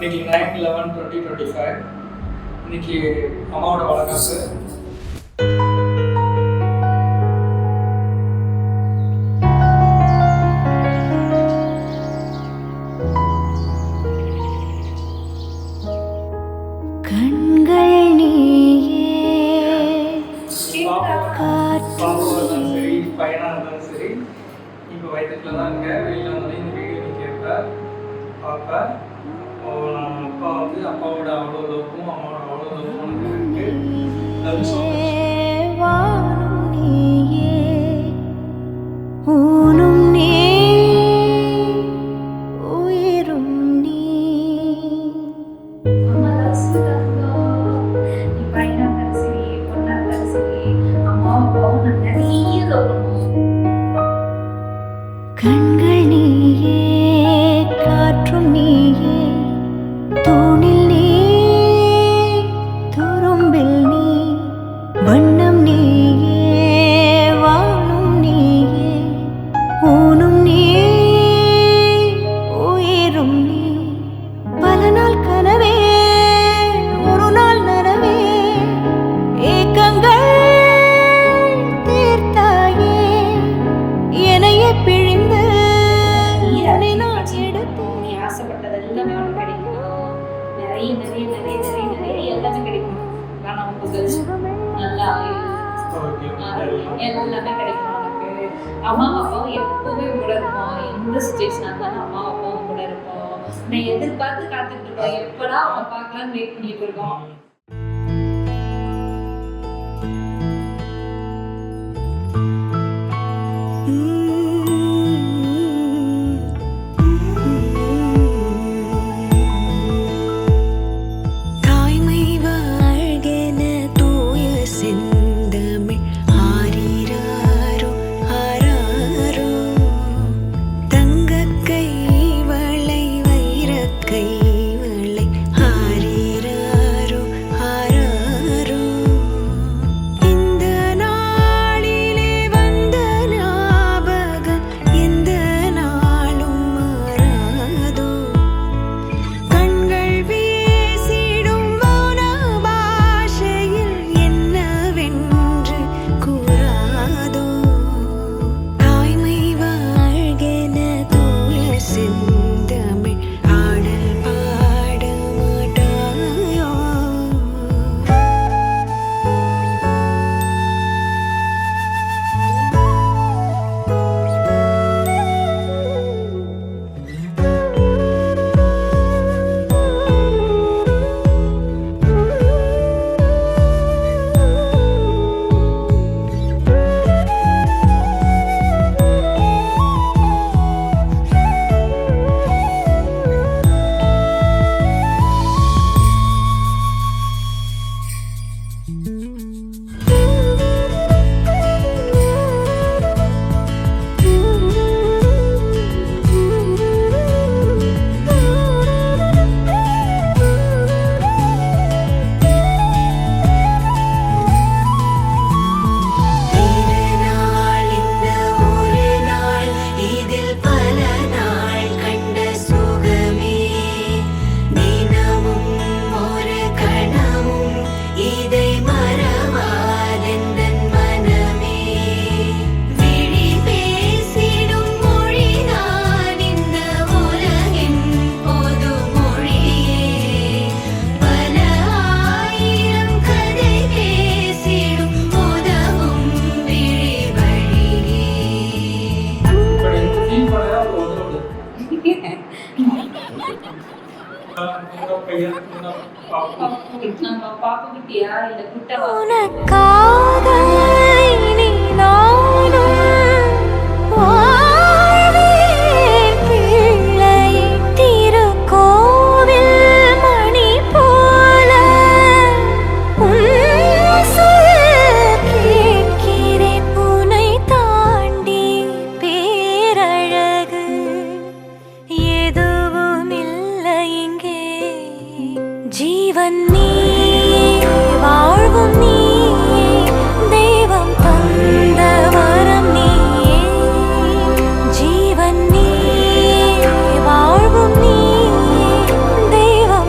இன்னைக்கு 9/11/2025 இன்னைக்கு அம்மாவோட வளகாப்பு. சரி பையனாக இருந்தாலும் சரி இப்போ வயதுக்குள்ள தான் இருக்க. வெளியில் வந்தாலும் இந்த வீடியோ நீ கேட்ப பார்ப்ப. நான் அப்பா வந்து அப்பாவோட அவ்வளோ லவ்வும் அம்மாவோட அவ்வளோ லவ்வும் இருக்கு. லவ் ஸோ கண்கள் நீயே, காற்றும் நீயே, தூணில் நீ, துரும்பில் நீ, வண்ணம் நீயே, வானும் நீயே, ஊனும் நீ, உயிரும் நீ. பல நாள் கனவே, ஒரு நாள் நனவே, ஏக்கங்கள் தீர்த்தாயே, என்னையே பிழிந்து நீ ஆசைப்பட்டது எல்லாமே உனக்கு கிடைக்கும். நிறைய நிறைய நிறைய நிறைய நிறைய எல்லாமே கிடைக்கும். ஆனால் உங்களுக்கு நல்லா எல்லாமே கிடைக்கும் உனக்கு. அம்மா அப்பாவும் எப்பவுமே கூட இருப்போம். எந்த சுச்சுவேஷனாக இருந்தாலும் அம்மா அப்பாவும் கூட இருப்போம். நான் எதிர்பார்த்து காத்துட்டு இருக்கோம். எப்படா அவங்க பார்க்கலான்னு வெயிட் பண்ணிட்டு இருக்கோம். பாப்புக்கிட்டியா இல்லை குட்டவா? உனக்காக இனி நானும் வாழ்வேன் பிள்ளை. திருக்கோவில் மணி போல உன் சொல் கேட்கிறேன். புனை தாண்டி பேரழகு எதுவும் இல்லை இங்கே. ஜீவன் நீ, வாழ்வும் நீயே, தெய்வம் தந்த வரம் நீயே. ஜீவன் நீ, வாழ்வும் நீயே, தெய்வம்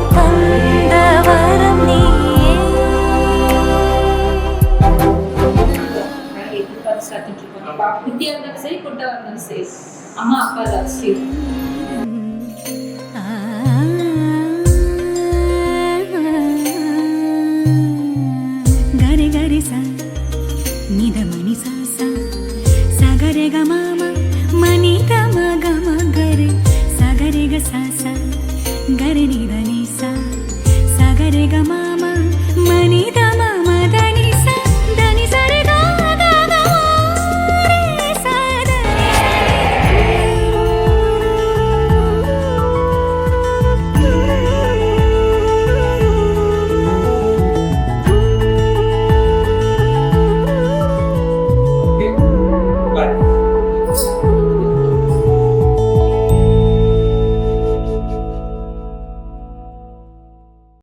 அம்மா அப்பா தான்